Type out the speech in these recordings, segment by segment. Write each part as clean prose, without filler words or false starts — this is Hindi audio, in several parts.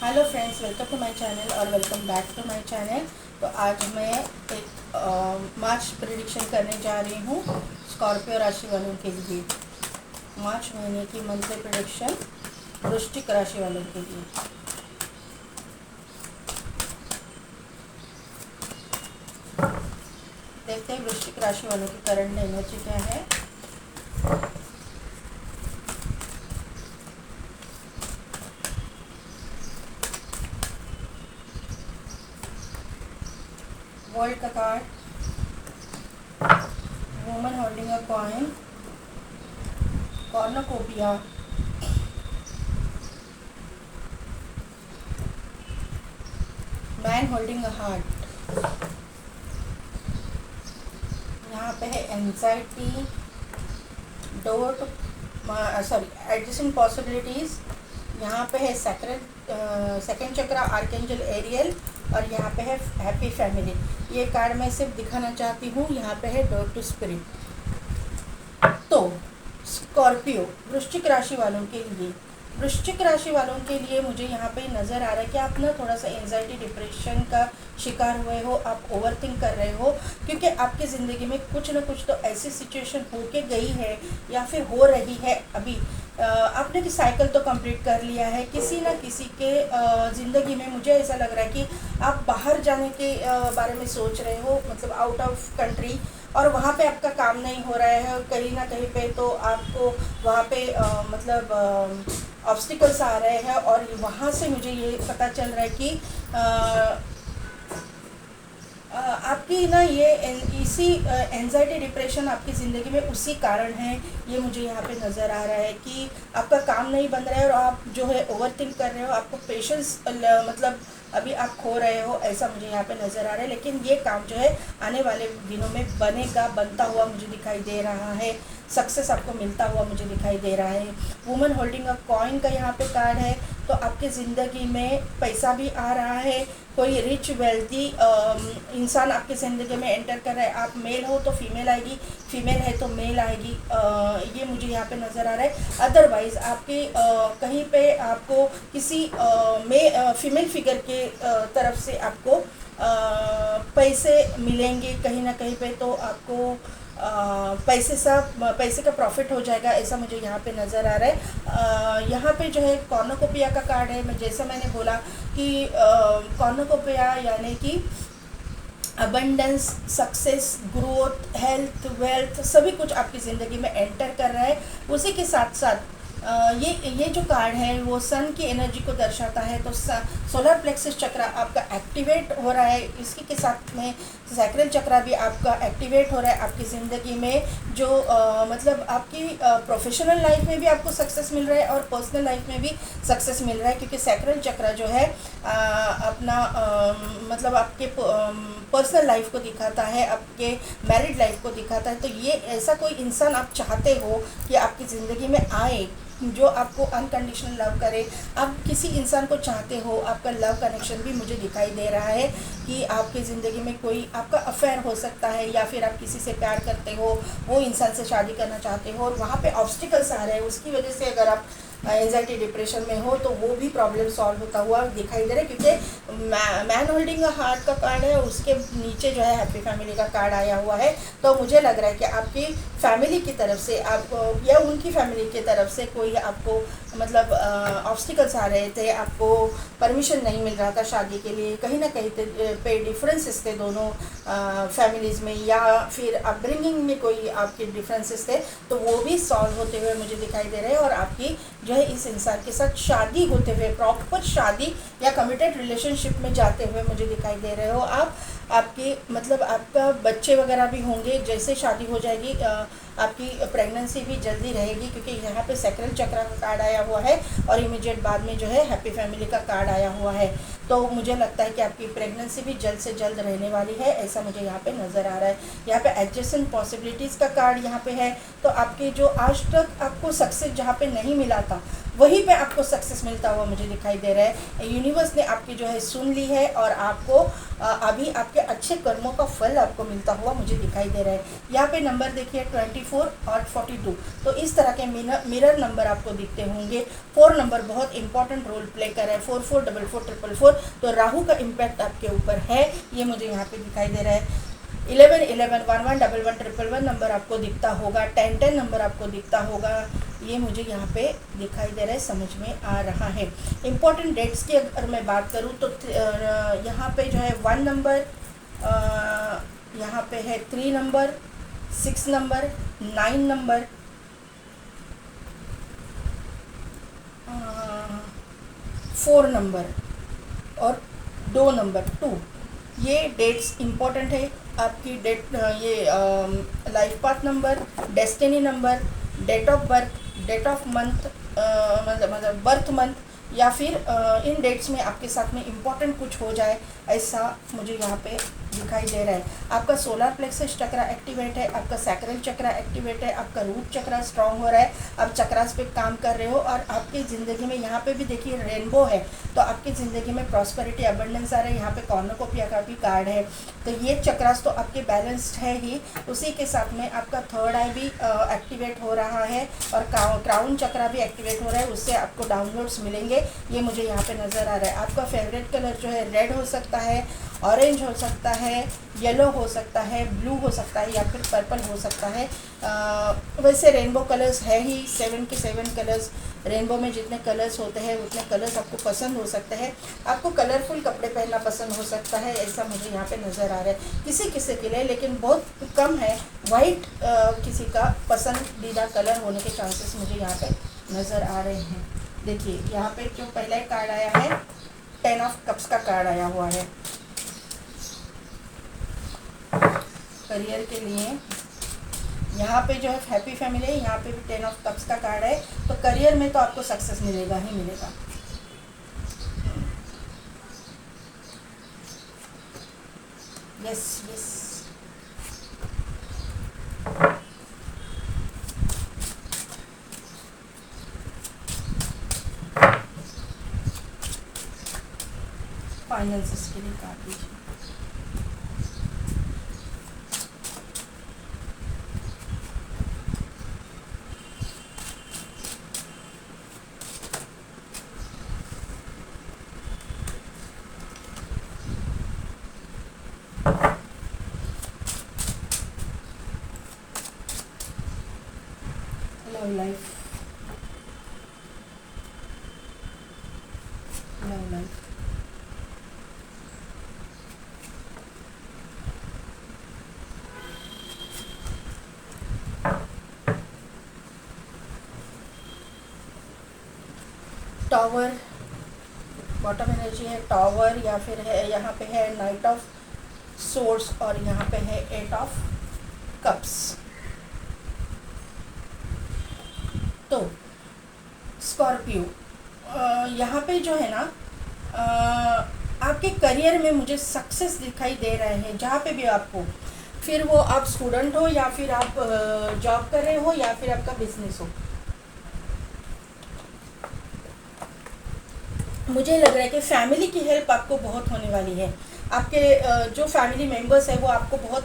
Hello friends, welcome to my channel और welcome back to my channel. तो आज मैं एक मार्च प्रेडिक्शन करने जा रही हूँ स्कॉर्पियो राशि वालों के लिए। मार्च महीने की मंथली प्रेडिक्शन वृश्चिक राशि वालों के लिए। देखते हैं वृश्चिक राशि वालों की करंट एनर्जी क्या है। वर्ल्ड का card, woman holding a coin, कॉर्नोकोपिया, man holding a heart. यहाँ पे है anxiety, dot, sorry adjusting possibilities. यहाँ पे है सेकंड चक्रा आर्केंजल एरियल और यहाँ पे है हैप्पी फैमिली। ये कार्ड मैं सिर्फ दिखाना चाहती हूँ। यहाँ पे है डोट टू स्पिरिट। तो स्कॉर्पियो वृश्चिक राशि वालों के लिए, वृश्चिक राशि वालों के लिए मुझे यहाँ पे नज़र आ रहा है कि आप ना थोड़ा सा एंजाइटी डिप्रेशन का शिकार हुए हो, आप ओवरथिंक कर रहे हो, क्योंकि आपकी ज़िंदगी में कुछ ना कुछ तो ऐसी सिचुएशन होके गई है या फिर हो रही है। अभी आपने कि साइकिल तो कंप्लीट कर लिया है किसी ना किसी के ज़िंदगी में। मुझे ऐसा लग रहा है कि आप बाहर जाने के बारे में सोच रहे हो, मतलब आउट ऑफ कंट्री, और वहाँ पे आपका काम नहीं हो रहा है कहीं ना कहीं पे, तो आपको वहाँ पे मतलब ऑब्स्टिकल्स आ रहे हैं। और वहाँ से मुझे ये पता चल रहा है कि आपकी ना ये इसी एंजाइटी डिप्रेशन आपकी ज़िंदगी में उसी कारण है। ये मुझे यहाँ पे नज़र आ रहा है कि आपका काम नहीं बन रहा है और आप जो है ओवरथिंक कर रहे हो, आपको पेशेंस मतलब अभी आप खो रहे हो, ऐसा मुझे यहाँ पे नज़र आ रहा है। लेकिन ये काम जो है आने वाले दिनों में बनेगा, बनता हुआ मुझे दिखाई दे रहा है। सक्सेस आपको मिलता हुआ मुझे दिखाई दे रहा है। वुमन होल्डिंग अ कॉइन का यहाँ पे कार्ड है। तो आपकी ज़िंदगी में पैसा भी आ रहा है, कोई रिच वेल्थी इंसान आपकी ज़िंदगी में एंटर कर रहा है। आप मेल हो तो फीमेल आएगी, फीमेल है तो मेल आएगी, ये मुझे यहाँ पे नज़र आ रहा है। अदरवाइज़ आपके कहीं पे आपको किसी फीमेल फिगर के तरफ से आपको पैसे मिलेंगे कहीं ना कहीं पे, तो आपको पैसे का प्रॉफिट हो जाएगा, ऐसा मुझे यहाँ पे नज़र आ रहा है। यहाँ पे जो है कॉर्नोकोपिया का कार्ड है। मैं जैसा मैंने बोला कि कॉर्नोकोपिया यानी कि abundance, success, growth, health, wealth सभी कुछ आपकी ज़िंदगी में एंटर कर रहा है। उसी के साथ साथ ये जो कार्ड है वो सन की एनर्जी को दर्शाता है। तो सोलर प्लेक्सस चक्र आपका एक्टिवेट हो रहा है। इसी के साथ में सैक्रल चक्र भी आपका एक्टिवेट हो रहा है आपकी ज़िंदगी में। जो मतलब आपकी प्रोफेशनल लाइफ में भी आपको सक्सेस मिल रहा है और पर्सनल लाइफ में भी सक्सेस मिल रहा है, क्योंकि सैक्रल चक्र जो है अपना मतलब आपके पर्सनल लाइफ को दिखाता है, आपके मैरिड लाइफ को दिखाता है। तो ये ऐसा कोई इंसान आप चाहते हो कि आपकी ज़िंदगी में आए जो आपको अनकंडीशनल लव करे। आप किसी इंसान को चाहते हो, आपका लव कनेक्शन भी मुझे दिखाई दे रहा है कि आपकी ज़िंदगी में कोई आपका अफेयर हो सकता है, या फिर आप किसी से प्यार करते हो, वो इंसान से शादी करना चाहते हो और वहाँ पे ऑब्स्टिकल्स आ रहे हैं। उसकी वजह से अगर आप एंजाइटी डिप्रेशन में हो तो वो भी प्रॉब्लम सॉल्व होता हुआ दिखाई दे रहा है, क्योंकि मैन होल्डिंग अ हार्ट का कार्ड है, उसके नीचे जो है हैप्पी फैमिली का कार्ड आया हुआ है। तो मुझे लग रहा है कि आपकी फैमिली की तरफ से आपको या उनकी फैमिली की तरफ से कोई आपको मतलब ऑब्स्टिकल्स आ रहे थे, आपको परमिशन नहीं मिल रहा था शादी के लिए, कहीं ना कहीं पे डिफरेंसेस थे दोनों फैमिलीज़ में, या फिर अपब्रिंगिंग में कोई आपके डिफरेंसेस थे, तो वो भी सॉल्व होते हुए मुझे दिखाई दे रहे हैं। और आपकी जो है इस इंसान के साथ शादी होते हुए, प्रॉपर शादी या कमिटेड रिलेशनशिप में जाते हुए मुझे दिखाई दे रहे हो आप। आपकी मतलब आपका बच्चे वगैरह भी होंगे, जैसे शादी हो जाएगी आपकी प्रेगनेंसी भी जल्दी रहेगी, क्योंकि यहाँ पे सैक्रल चक्र का कार्ड आया हुआ है और इमीडिएट बाद में जो है हैप्पी फैमिली का कार्ड आया हुआ है। तो मुझे लगता है कि आपकी प्रेगनेंसी भी जल्द से जल्द रहने वाली है, ऐसा मुझे यहाँ पे नज़र आ रहा है। यहाँ पे एडजस्टेंट पॉसिबिलिटीज़ का कार्ड यहाँ पे है। तो आपके जो आज तक आपको सक्सेस जहाँ पे नहीं मिला था, वहीं पे आपको सक्सेस मिलता हुआ मुझे दिखाई दे रहा है। यूनिवर्स ने आपकी जो है सुन ली है और आपको अभी आपके अच्छे कर्मों का फल आपको मिलता हुआ मुझे दिखाई दे रहा है। यहाँ पे नंबर देखिए 24 और 42, तो इस तरह के मिरर नंबर आपको दिखते होंगे। 4 नंबर बहुत इंपॉर्टेंट रोल प्ले कर रहा है, 444444, तो राहु का इम्पैक्ट आपके ऊपर है, ये मुझे यहाँ पे दिखाई दे रहा है। 11 11 11 11 11 11 नंबर आपको दिखता होगा, 10 10 नंबर आपको दिखता होगा, ये मुझे यहाँ पे दिखाई दे रहा है, समझ में आ रहा है। इम्पॉर्टेंट डेट्स की अगर मैं बात करूँ तो यहाँ पे जो है 1 नंबर, यहाँ पे है 3 नंबर, 6 नंबर, 9 नंबर, 4 नंबर और 2 नंबर 2, ये डेट्स इम्पॉर्टेंट है आपकी डेट। ये life path number, destiny number, date of birth, date of month, मतलब बर्थ मंथ, या फिर इन डेट्स में आपके साथ में इम्पॉर्टेंट कुछ हो जाए, ऐसा मुझे यहाँ पे दिखाई दे रहा है। आपका सोलर प्लेक्सस चक्रा एक्टिवेट है, आपका सैक्रल चक्रा एक्टिवेट है, आपका रूट चक्रा स्ट्रांग हो रहा है, आप चक्रास पे काम कर रहे हो और आपकी ज़िंदगी में यहाँ पे भी देखिए रेनबो है, तो आपकी ज़िंदगी में प्रॉस्पेरिटी अबंडेंस आ रहा है। यहाँ पे कॉर्नुकोपिया का भी कार्ड है, तो ये चक्रास तो आपके बैलेंस्ड है ही, उसी के साथ में आपका थर्ड आई भी एक्टिवेट हो रहा है और क्राउन चक्रा भी एक्टिवेट हो रहा है, उससे आपको डाउनलोड्स मिलेंगे, ये मुझे यहाँ पे नज़र आ रहा है। आपका फेवरेट कलर जो है रेड हो सकता है, ऑरेंज हो सकता है, येलो हो सकता है, ब्लू हो सकता है या फिर पर्पल हो सकता है। वैसे रेनबो कलर्स है ही, 7 के 7 कलर्स, रेनबो में जितने कलर्स होते हैं उतने कलर्स आपको पसंद हो सकते हैं। आपको कलरफुल कपड़े पहनना पसंद हो सकता है, ऐसा मुझे यहाँ पे नज़र आ रहा है किसी किसी के लिए, लेकिन बहुत कम है वाइट किसी का पसंदीदा कलर होने के चांसेस मुझे यहाँ पे नज़र आ रहे हैं। देखिए यहाँ पे जो पहला कार्ड आया है 10 ऑफ कप्स का कार्ड आया हुआ है करियर के लिए। यहाँ पे जो है हैप्पी फैमिली है, यहाँ पे भी 10 ऑफ कप्स का कार्ड है, तो करियर में तो आपको सक्सेस मिलेगा ही मिलेगा। यस यस, फाइनेंसेस के लिए कार्ड दीजिए। Love life, love life, tower, bottom energy है टावर, या फिर है यहाँ पे है नाइट ऑफ सोर्स और यहाँ पे है 8 ऑफ कप्स। तो स्कॉर्पियो यहाँ पे जो है ना आपके करियर में मुझे सक्सेस दिखाई दे रहे हैं, जहाँ पे भी आपको, फिर वो आप स्टूडेंट हो या फिर आप जॉब कर रहे हो या फिर आपका बिजनेस हो, मुझे लग रहा है कि फैमिली की हेल्प आपको बहुत होने वाली है। आपके जो फैमिली मेंबर्स है वो आपको बहुत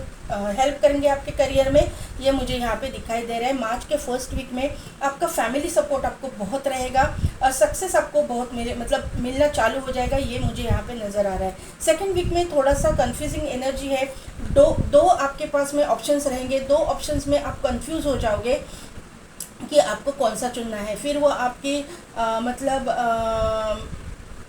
हेल्प करेंगे आपके करियर में, ये मुझे यहाँ पे दिखाई दे रहा है। मार्च के फर्स्ट वीक में आपका फैमिली सपोर्ट आपको बहुत रहेगा और सक्सेस आपको बहुत मिलना चालू हो जाएगा, ये मुझे यहाँ पे नज़र आ रहा है। सेकंड वीक में थोड़ा सा कंफ्यूजिंग एनर्जी है, दो आपके पास में ऑप्शंस रहेंगे, 2 ऑप्शंस में आप कंफ्यूज हो जाओगे कि आपको कौन सा चुनना है। फिर वो आपकी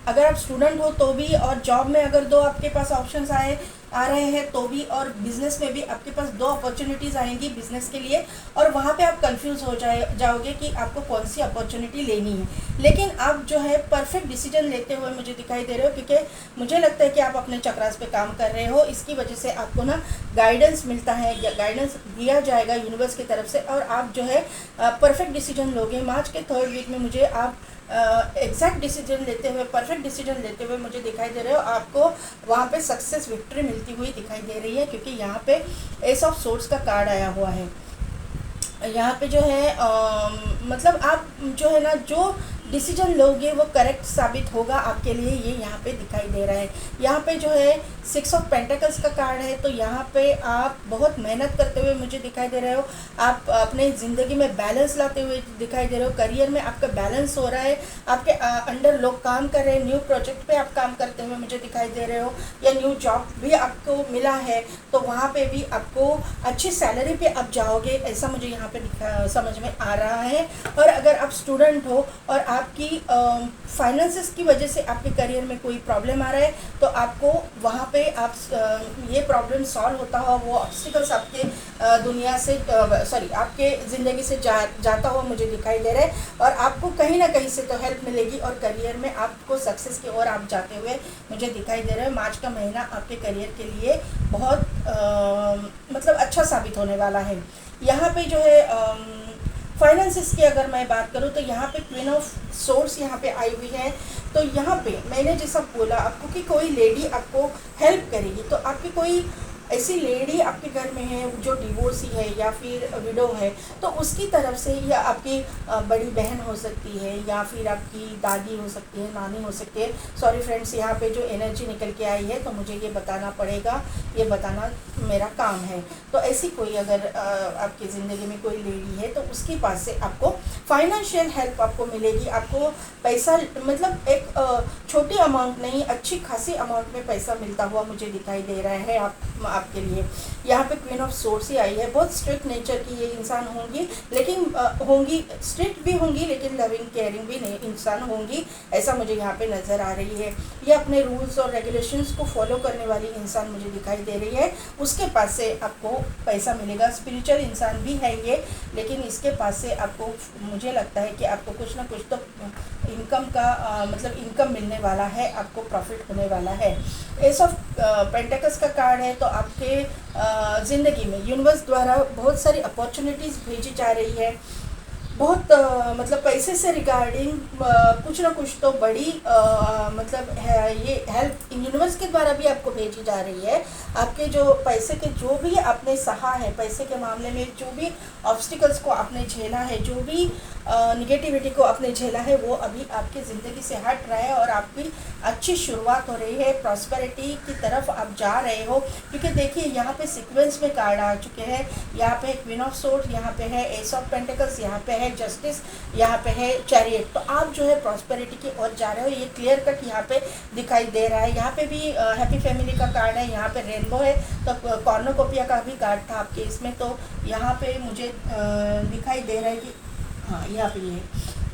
अगर आप स्टूडेंट हो तो भी, और जॉब में अगर 2 आपके पास ऑप्शंस आ रहे हैं तो भी, और बिज़नेस में भी आपके पास 2 अपॉर्चुनिटीज़ आएंगी बिज़नेस के लिए, और वहाँ पे आप कंफ्यूज हो जाओगे कि आपको कौन सी अपॉर्चुनिटी लेनी है। लेकिन आप जो है परफेक्ट डिसीजन लेते हुए मुझे दिखाई दे रहे हो, क्योंकि मुझे लगता है कि आप अपने चक्रास पे काम कर रहे हो, इसकी वजह से आपको ना गाइडेंस मिलता है या गाइडेंस दिया जाएगा यूनिवर्स की तरफ से, और आप जो है परफेक्ट डिसीजन लोगे। मार्च के 3rd वीक में मुझे आप एग्जैक्ट डिसीजन लेते हुए, परफेक्ट डिसीजन लेते हुए मुझे दिखाई दे रहे हो, आपको वहाँ पे सक्सेस विक्ट्री मिलती हुई दिखाई दे रही है, क्योंकि यहाँ पे एस ऑफ सोर्ड्स का कार्ड आया हुआ है। यहाँ पे जो है मतलब आप जो है ना, डिसीजन लोगे वो करेक्ट साबित होगा आपके लिए, ये यहाँ पे दिखाई दे रहा है। यहाँ पे जो है 6 ऑफ पेंटिकल्स का कार्ड है, तो यहाँ पे आप बहुत मेहनत करते हुए मुझे दिखाई दे रहे हो। आप अपने ज़िंदगी में बैलेंस लाते हुए दिखाई दे रहे हो। करियर में आपका बैलेंस हो रहा है, आपके अंडर लोग काम कर रहे हैं, न्यू प्रोजेक्ट पे आप काम करते हुए मुझे दिखाई दे रहे हो, या न्यू जॉब भी आपको मिला है तो वहाँ पे भी आपको अच्छी सैलरी पे आप जाओगे, ऐसा मुझे यहाँ पे समझ में आ रहा है। और अगर आप स्टूडेंट हो और आपकी फाइनेंसेस की वजह से आपके करियर में कोई प्रॉब्लम आ रहा है, तो आपको वहाँ पे आप ये प्रॉब्लम सॉल्व होता हो, वो ऑब्स्टिकल्स आपके दुनिया से आपके ज़िंदगी से जाता हुआ मुझे दिखाई दे रहा है। और आपको कहीं ना कहीं से तो हेल्प मिलेगी और करियर में आपको सक्सेस की ओर आप जाते हुए मुझे दिखाई दे रहे हो। मार्च का महीना आपके करियर के लिए बहुत मतलब अच्छा साबित होने वाला है। यहाँ पे जो है फाइनेंसिस की अगर मैं बात करूँ तो यहाँ पे क्वीन ऑफ सोर्स यहाँ पे आई हुई है। तो यहाँ पे मैंने जैसा बोला आपको कि कोई लेडी आपको हेल्प करेगी, तो आपकी कोई ऐसी लेडी आपके घर में है जो डिवोर्सी है या फिर विडो है, तो उसकी तरफ से, या आपकी बड़ी बहन हो सकती है, या फिर आपकी दादी हो सकती है, नानी हो सकती है। सॉरी फ्रेंड्स, यहाँ पे जो एनर्जी निकल के आई है तो मुझे ये बताना पड़ेगा, ये बताना मेरा काम है। तो ऐसी कोई अगर आपकी ज़िंदगी में कोई लेडी है तो उसके पास से आपको फाइनेंशियल हेल्प आपको मिलेगी। आपको पैसा मतलब एक छोटी अमाउंट नहीं, अच्छी खासी अमाउंट में पैसा मिलता हुआ मुझे दिखाई दे रहा है आपके लिए। यहाँ पे क्वीन ऑफ सोर्स ही आई है। बहुत स्ट्रिक्ट नेचर की ये इंसान होंगी, लेकिन स्ट्रिक्ट भी होंगी लेकिन लविंग केयरिंग भी नहीं इंसान होंगी, ऐसा मुझे यहाँ पे नज़र आ रही है। ये अपने रूल्स और रेगुलेशंस को फॉलो करने वाली इंसान मुझे दिखाई दे रही है। उसके पास से आपको पैसा मिलेगा। स्पिरिचुअल इंसान भी है ये, लेकिन इसके पास से आपको, मुझे लगता है कि आपको कुछ ना कुछ तो इनकम का मतलब इनकम मिलने वाला है, आपको प्रॉफिट होने वाला है। एस ऑफ पेंटिकल्स का कार्ड है, तो आपके ज़िंदगी में यूनिवर्स द्वारा बहुत सारी अपॉर्चुनिटीज़ भेजी जा रही है। बहुत मतलब पैसे से रिगार्डिंग कुछ ना कुछ तो बड़ी मतलब है, ये हेल्प यूनिवर्स के द्वारा भी आपको भेजी जा रही है। आपके जो पैसे के जो भी आपने सहा है, पैसे के मामले में जो भी ऑब्स्टिकल्स को आपने झेला है, जो भी निगेटिविटी को आपने झेला है, वो अभी आपकी ज़िंदगी से हट रहा है और आपकी अच्छी शुरुआत हो रही है। प्रॉस्पेरिटी की तरफ आप जा रहे हो, क्योंकि देखिए यहाँ पे सीक्वेंस में कार्ड आ चुके हैं। यहाँ पे क्वीन ऑफ सोर्ड, यहाँ पे है एस ऑफ पेंटिकल्स, यहाँ पे है जस्टिस, यहाँ पे है चैरियट। तो आप जो है प्रॉस्पेरिटी की ओर जा रहे हो, ये क्लियर कट यहाँ पे दिखाई दे रहा है। यहाँ पे भी हैप्पी फैमिली का कार्ड है, यहाँ पे रेनबो है, तो कॉर्नोकोपिया का भी कार्ड था आपके इसमें। तो यहाँ पे मुझे दिखाई दे रहा है कि हाँ, यहाँ पे ये,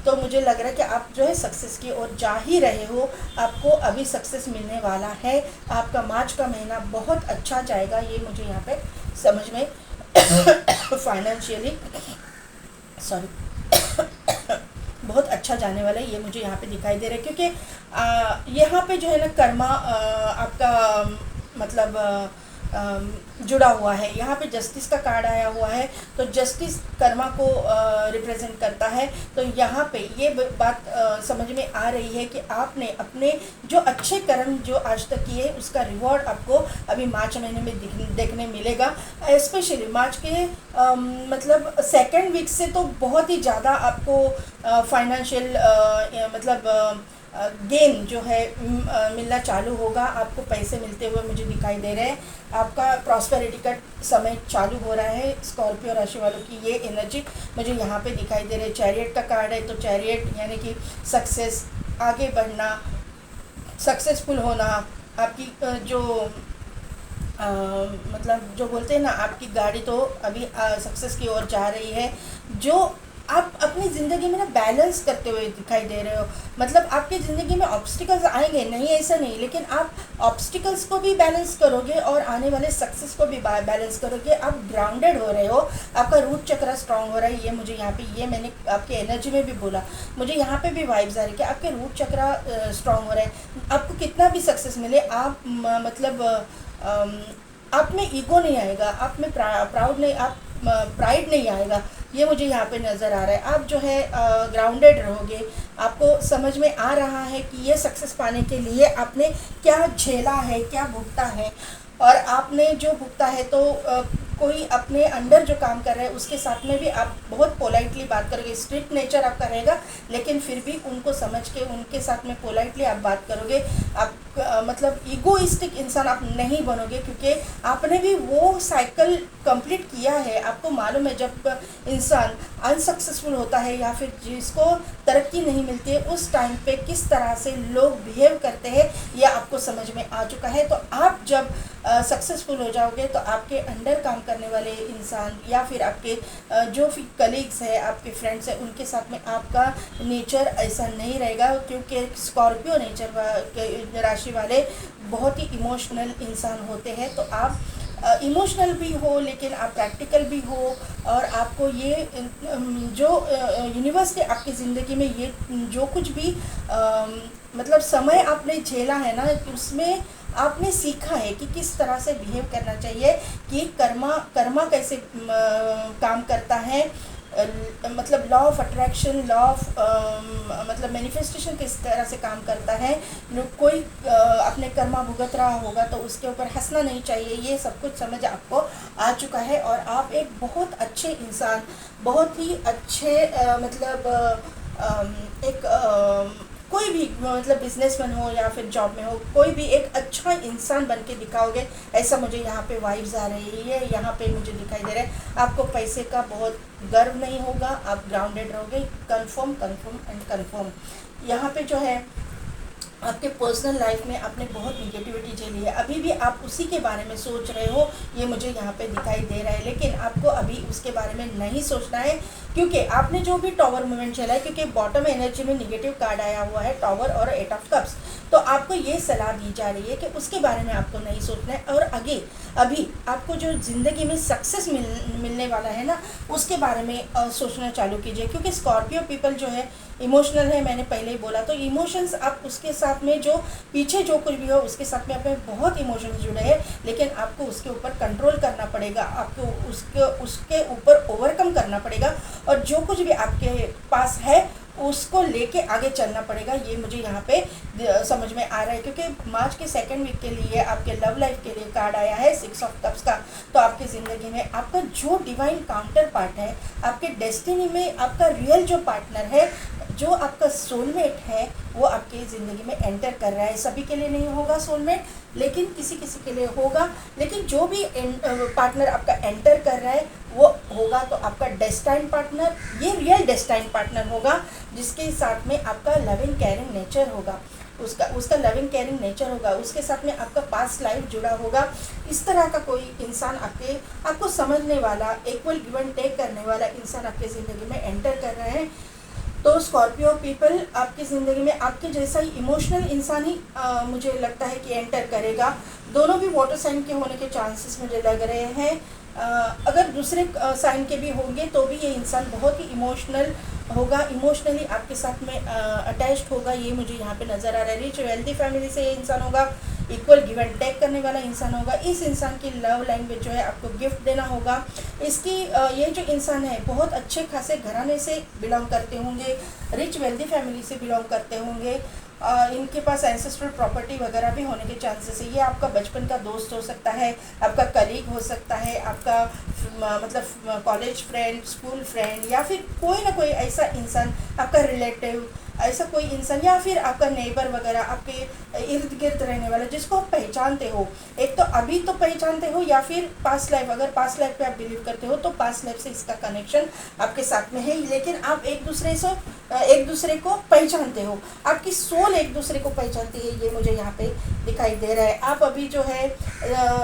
तो मुझे लग रहा है कि आप जो है सक्सेस की ओर जा ही रहे हो। आपको अभी सक्सेस मिलने वाला है। आपका मार्च का महीना बहुत अच्छा जाएगा, ये मुझे यहाँ पे समझ में फाइनेंशियली बहुत अच्छा जाने वाला है, ये मुझे यहाँ पे दिखाई दे रहा है। क्योंकि यहाँ पे जो है ना कर्मा आपका मतलब जुड़ा हुआ है। यहाँ पे जस्टिस का कार्ड आया हुआ है, तो जस्टिस कर्मा को रिप्रेजेंट करता है। तो यहाँ पे ये बात समझ में आ रही है कि आपने अपने जो अच्छे कर्म जो आज तक किए, उसका रिवॉर्ड आपको अभी मार्च महीने में देखने मिलेगा। स्पेशली मार्च के मतलब सेकेंड वीक से तो बहुत ही ज़्यादा आपको फाइनेंशियल मतलब गेन जो है मिलना चालू होगा। आपको पैसे मिलते हुए मुझे दिखाई दे रहे हैं। आपका प्रॉस्पेरिटी का समय चालू हो रहा है। स्कॉर्पियो राशि वालों की ये एनर्जी मुझे यहाँ पे दिखाई दे रही है। चैरियट का कार्ड है, तो चैरियट यानी कि सक्सेस, आगे बढ़ना, सक्सेसफुल होना। आपकी जो मतलब जो बोलते हैं ना, आपकी गाड़ी तो अभी सक्सेस की ओर जा रही है। जो आप अपनी ज़िंदगी में ना बैलेंस करते हुए दिखाई दे रहे हो। मतलब आपकी ज़िंदगी में ऑब्स्टिकल्स आएंगे, नहीं ऐसा नहीं, लेकिन आप ऑब्स्टिकल्स को भी बैलेंस करोगे और आने वाले सक्सेस को भी बैलेंस करोगे। आप ग्राउंडेड हो रहे हो, आपका रूट चक्र स्ट्रांग हो रहा है। ये मुझे यहाँ पे, ये मैंने आपके एनर्जी में भी बोला, मुझे यहाँ पे भी वाइब्स आ रही है कि आपके रूट चक्र स्ट्रांग हो रहा है। आपको कितना भी सक्सेस मिले, आप मतलब आप में ईगो नहीं आएगा, आप में प्राउड नहीं, आप प्राइड नहीं आएगा, ये मुझे यहाँ पे नज़र आ रहा है। आप जो है ग्राउंडेड रहोगे। आपको समझ में आ रहा है कि ये सक्सेस पाने के लिए आपने क्या झेला है, क्या भुगता है, और आपने जो भुगता है तो कोई अपने अंडर जो काम कर रहा है उसके साथ में भी आप बहुत पोलाइटली बात करोगे। स्ट्रिक्ट नेचर आपका रहेगा, लेकिन फिर भी उनको समझ के उनके साथ में पोलाइटली आप बात करोगे। आप मतलब ईगोइस्टिक इंसान आप नहीं बनोगे, क्योंकि आपने भी वो साइकिल कंप्लीट किया है। आपको मालूम है जब इंसान अनसक्सेसफुल होता है या फिर जिसको तरक्की नहीं मिलती है, उस टाइम पे किस तरह से लोग बिहेव करते हैं, यह आपको समझ में आ चुका है। तो आप जब सक्सेसफुल हो जाओगे तो आपके अंडर काम करने वाले इंसान या फिर आपके जो भी कलीग्स है, आपके फ्रेंड्स हैं, उनके साथ में आपका नेचर ऐसा नहीं रहेगा, क्योंकि स्कॉर्पियो नेचर के राशि वाले बहुत ही इमोशनल इंसान होते हैं। तो आप इमोशनल भी हो, लेकिन आप प्रैक्टिकल भी हो, और आपको ये जो यूनिवर्स ने आपकी ज़िंदगी में ये जो कुछ भी मतलब समय आपने झेला है ना, उसमें आपने सीखा है कि किस तरह से बिहेव करना चाहिए, कि कर्मा कैसे काम करता है, मतलब law of attraction, law of मतलब मैनिफेस्टेशन किस तरह से काम करता है। कोई अपने कर्मा भुगत रहा होगा तो उसके ऊपर हंसना नहीं चाहिए। ये सब कुछ समझ आपको आ चुका है, और आप एक बहुत अच्छे इंसान, बहुत ही अच्छे मतलब एक कोई भी मतलब बिजनेसमैन हो या फिर जॉब में हो, कोई भी एक अच्छा इंसान बन के दिखाओगे, ऐसा मुझे यहाँ पे वाइब्स आ रही है, यहाँ पे मुझे दिखाई दे रहा है। आपको पैसे का बहुत गर्व नहीं होगा, आप ग्राउंडेड रहोगे, कंफर्म कंफर्म एंड कंफर्म। यहाँ पे जो है आपके पर्सनल लाइफ में आपने बहुत निगेटिविटी झेली है, अभी भी आप उसी के बारे में सोच रहे हो, ये मुझे यहाँ पे दिखाई दे रहा है। लेकिन आपको अभी उसके बारे में नहीं सोचना है, क्योंकि आपने जो भी टॉवर मूवमेंट चला है, क्योंकि बॉटम एनर्जी में निगेटिव कार्ड आया हुआ है टॉवर और 8 ऑफ कप्स, तो आपको ये सलाह दी जा रही है कि उसके बारे में आपको नहीं सोचना है। और आगे अभी आपको जो ज़िंदगी में सक्सेस मिलने वाला है ना, उसके बारे में सोचना चालू कीजिए, क्योंकि स्कॉर्पियो पीपल जो है इमोशनल है, मैंने पहले ही बोला। तो इमोशंस आप उसके साथ में जो पीछे जो कुछ भी हो उसके साथ में आप में बहुत इमोशंस जुड़े हैं, लेकिन आपको उसके ऊपर कंट्रोल करना पड़ेगा, आपको उसके ऊपर ओवरकम करना पड़ेगा, और जो कुछ भी आपके पास है उसको लेके आगे चलना पड़ेगा। ये मुझे यहाँ पे समझ में आ रहा है, क्योंकि मार्च के सेकंड वीक के लिए आपके लव लाइफ के लिए कार्ड आया है 6 ऑफ कप्स का। तो आपकी ज़िंदगी में आपका जो डिवाइन काउंटर पार्ट है, आपके डेस्टिनी में आपका रियल जो पार्टनर है, जो आपका सोलमेट है, वो आपकी ज़िंदगी में एंटर कर रहा है। सभी के लिए नहीं होगा सोलमेट, लेकिन किसी किसी के लिए होगा। लेकिन जो भी पार्टनर आपका एंटर कर रहा है वो होगा तो आपका डेस्टाइन पार्टनर, ये रियल डेस्टाइन पार्टनर होगा, जिसके साथ में आपका लविंग केयरिंग नेचर होगा, उसका लविंग केयरिंग नेचर होगा, उसके साथ में आपका पास्ट लाइफ जुड़ा होगा। इस तरह का कोई इंसान आपको समझने वाला, इक्वल गिव एंड टेक करने वाला इंसान आपकी ज़िंदगी में एंटर कर रहे हैं। तो स्कॉर्पियो पीपल आपकी ज़िंदगी में आपके जैसा ही इमोशनल इंसान ही मुझे लगता है कि एंटर करेगा। दोनों भी वाटर साइन के होने के चांसेस मुझे लग रहे हैं। अगर दूसरे साइन के भी होंगे तो भी ये इंसान बहुत ही इमोशनल होगा, इमोशनली आपके साथ में अटैच्ड होगा, ये मुझे यहाँ पे नज़र आ रहा है। रिच वेल्थी फैमिली से ये इंसान होगा, इक्वल गिव एंड टेक करने वाला इंसान होगा। इस इंसान की लव लैंग्वेज जो है आपको गिफ्ट देना होगा। इसकी ये जो इंसान है बहुत अच्छे खासे घराने से बिलोंग करते होंगे, रिच वेल्थी फैमिली से बिलोंग करते होंगे, इनके पास एंसेस्ट्रल प्रॉपर्टी वगैरह भी होने के चांसेस है। ये आपका बचपन का दोस्त हो सकता है, आपका कलीग हो सकता है, आपका मतलब कॉलेज फ्रेंड, स्कूल फ्रेंड, या फिर कोई ना कोई ऐसा इंसान, आपका रिलेटिव, ऐसा कोई इंसान, या फिर आपका नेबर वगैरह, आपके इर्द गिर्द रहने वाला जिसको आप पहचानते हो। एक तो अभी तो पहचानते हो, या फिर पास्ट लाइफ, अगर पास्ट लाइफ पे आप बिलीव करते हो तो पास्ट लाइफ से इसका कनेक्शन आपके साथ में है। लेकिन आप एक दूसरे को पहचानते हो, आपकी सोल एक दूसरे को पहचानती है, ये मुझे यहाँ पे दिखाई दे रहा है। आप अभी जो है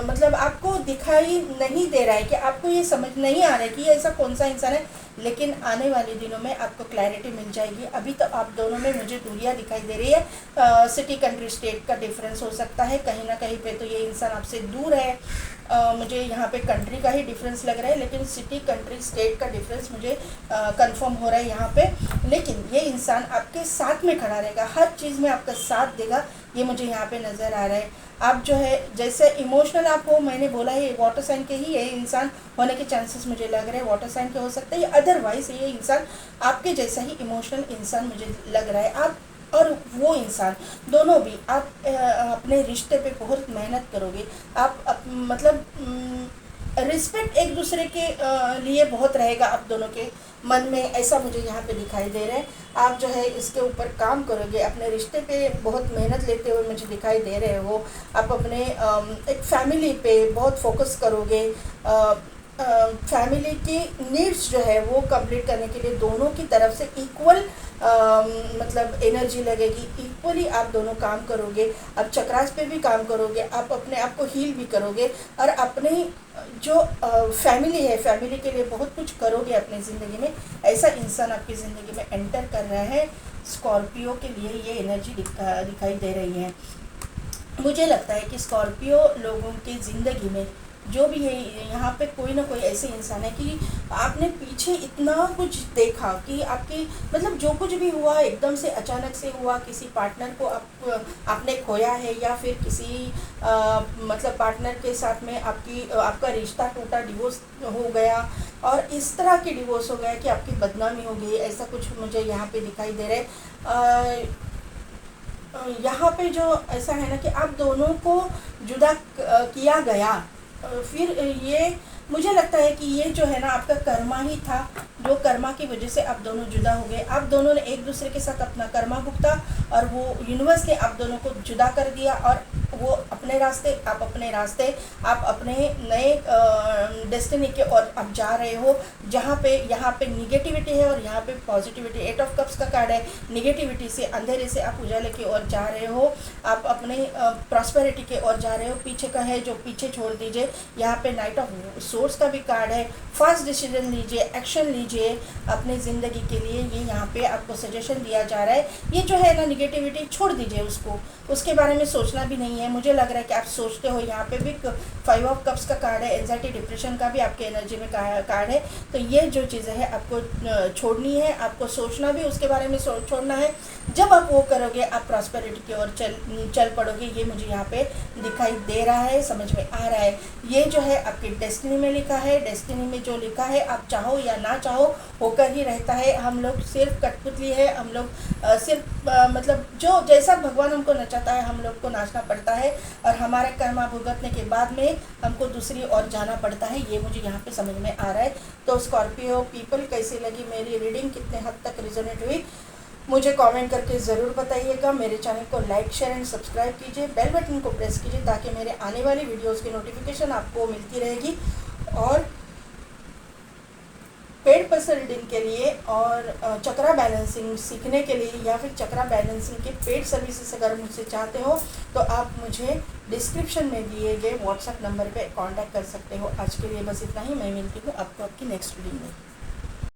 मतलब आपको दिखाई नहीं दे रहा है, कि आपको ये समझ नहीं आ रहा है कि ये ऐसा कौन सा इंसान है, लेकिन आने वाले दिनों में आपको क्लैरिटी मिल जाएगी। अभी तो आप दोनों में मुझे दूरियां दिखाई दे रही है। सिटी कंट्री स्टेट का डिफरेंस हो सकता है, कहीं ना कहीं पे तो ये इंसान आपसे दूर है। मुझे यहाँ पे कंट्री का ही डिफरेंस लग रहा है, लेकिन सिटी कंट्री स्टेट का डिफरेंस मुझे कंफर्म हो रहा है यहाँ पे। लेकिन ये इंसान आपके साथ में खड़ा रहेगा, हर चीज़ में आपका साथ देगा, ये मुझे यहाँ पे नज़र आ रहा है। आप जो है जैसे इमोशनल आप हो, मैंने बोला है वाटर साइन के ही ये इंसान होने के चांसेस मुझे लग रहे हैं, वाटर साइन के हो सकते हैं, अदरवाइज ये इंसान आपके जैसा ही इमोशनल इंसान मुझे लग रहा है। आप और वो इंसान दोनों भी आप अपने रिश्ते पे बहुत मेहनत करोगे। आप मतलब रिस्पेक्ट एक दूसरे के लिए बहुत रहेगा आप दोनों के मन में, ऐसा मुझे यहाँ पे दिखाई दे रहा है। आप जो है इसके ऊपर काम करोगे, अपने रिश्ते पे बहुत मेहनत लेते हुए मुझे दिखाई दे रहे हो। आप अपने एक फैमिली पे बहुत फोकस करोगे। फैमिली की नीड्स जो है वो कंप्लीट करने के लिए दोनों की तरफ से इक्वल मतलब एनर्जी लगेगी, इक्वली आप दोनों काम करोगे। आप चक्रास पे भी काम करोगे, आप अपने आप को हील भी करोगे और अपनी जो फैमिली है, फैमिली के लिए बहुत कुछ करोगे अपनी ज़िंदगी में। ऐसा इंसान आपकी ज़िंदगी में एंटर कर रहा है। स्कॉर्पियो के लिए ये एनर्जी दिखाई दे रही है। मुझे लगता है कि स्कॉर्पियो लोगों की ज़िंदगी में जो भी है, यहाँ पे कोई ना कोई ऐसे इंसान है कि आपने पीछे इतना कुछ देखा कि आपकी मतलब जो कुछ भी हुआ एकदम से अचानक से हुआ। किसी पार्टनर को आपने खोया है, या फिर किसी मतलब पार्टनर के साथ में आपका रिश्ता टूटा, डिवोर्स हो गया, और इस तरह की डिवोर्स हो गया कि आपकी बदनामी हो गई। ऐसा कुछ मुझे यहाँ पे दिखाई दे रहा है। यहाँ पे जो ऐसा है ना कि आप दोनों को जुदा किया गया, फिर ये मुझे लगता है कि ये जो है ना आपका कर्मा ही था, जो कर्मा की वजह से आप दोनों जुदा हो गए। आप दोनों ने एक दूसरे के साथ अपना कर्मा भुगता और वो यूनिवर्स ने आप दोनों को जुदा कर दिया, और वो अपने रास्ते, आप अपने रास्ते, आप अपने नए डेस्टिनी के ओर आप जा रहे हो, जहाँ पे यहाँ पे निगेटिविटी है और यहाँ पे पॉजिटिविटी। 8 ऑफ कप्स का कार्ड है। निगेटिविटी से, अंधेरे से आप उजाले की ओर जा रहे हो, आप अपने प्रॉस्पेरिटी के ओर जा रहे हो। पीछे का है जो पीछे छोड़ दीजिए। यहाँ पे नाइट ऑफ सोर्स का भी कार्ड है। फास्ट डिसीजन लीजिए, एक्शन लीजिए अपनी ज़िंदगी के लिए, ये यहाँ पे आपको सजेशन दिया जा रहा है। ये जो है ना निगेटिविटी छोड़ दीजिए, उसको, उसके बारे में सोचना भी नहीं है। मुझे लग रहा है कि आप सोचते हो। यहाँ पे भी 5 ऑफ कप्स का कार्ड है। एंजाइटी, डिप्रेशन का भी आपके एनर्जी में कार्ड है। तो ये जो चीज़ें हैं आपको छोड़नी है, आपको सोचना भी उसके बारे में छोड़ना है। जब आप वो करोगे, आप प्रॉस्पेरिटी की ओर चल पड़ोगे। ये मुझे यहाँ पे दिखाई दे रहा है, समझ में आ रहा है। ये जो है आपकी डेस्टिनी में लिखा है। डेस्टिनी में जो लिखा है, आप चाहो या ना चाहो होकर ही रहता है। हम लोग सिर्फ कठपुतली है। हम लोग सिर्फ मतलब जो जैसा भगवान हमको नचाता है हम लोग को नाचना पड़ता है, और हमारे कर्मा भुगतने के बाद में हमको दूसरी ओर जाना पड़ता है। ये मुझे यहाँ पे समझ में आ रहा है। तो स्कॉर्पियो पीपल, कैसी लगी मेरी रीडिंग, कितने हद तक रिजोनेट हुई, मुझे कमेंट करके ज़रूर बताइएगा। मेरे चैनल को लाइक, शेयर एंड सब्सक्राइब कीजिए। बेल बटन को प्रेस कीजिए ताकि मेरे आने वाली वीडियोस की नोटिफिकेशन आपको मिलती रहेगी। और पेड पर्सन रीडिंग के लिए और चक्रा बैलेंसिंग सीखने के लिए, या फिर चक्रा बैलेंसिंग के पेड सर्विसेज अगर मुझसे चाहते हो तो आप मुझे डिस्क्रिप्शन में दिए गए व्हाट्सएप नंबर पे कांटेक्ट कर सकते हो। आज के लिए बस इतना ही। मैं मिलती हूँ आपको आपकी नेक्स्ट वीडियो में।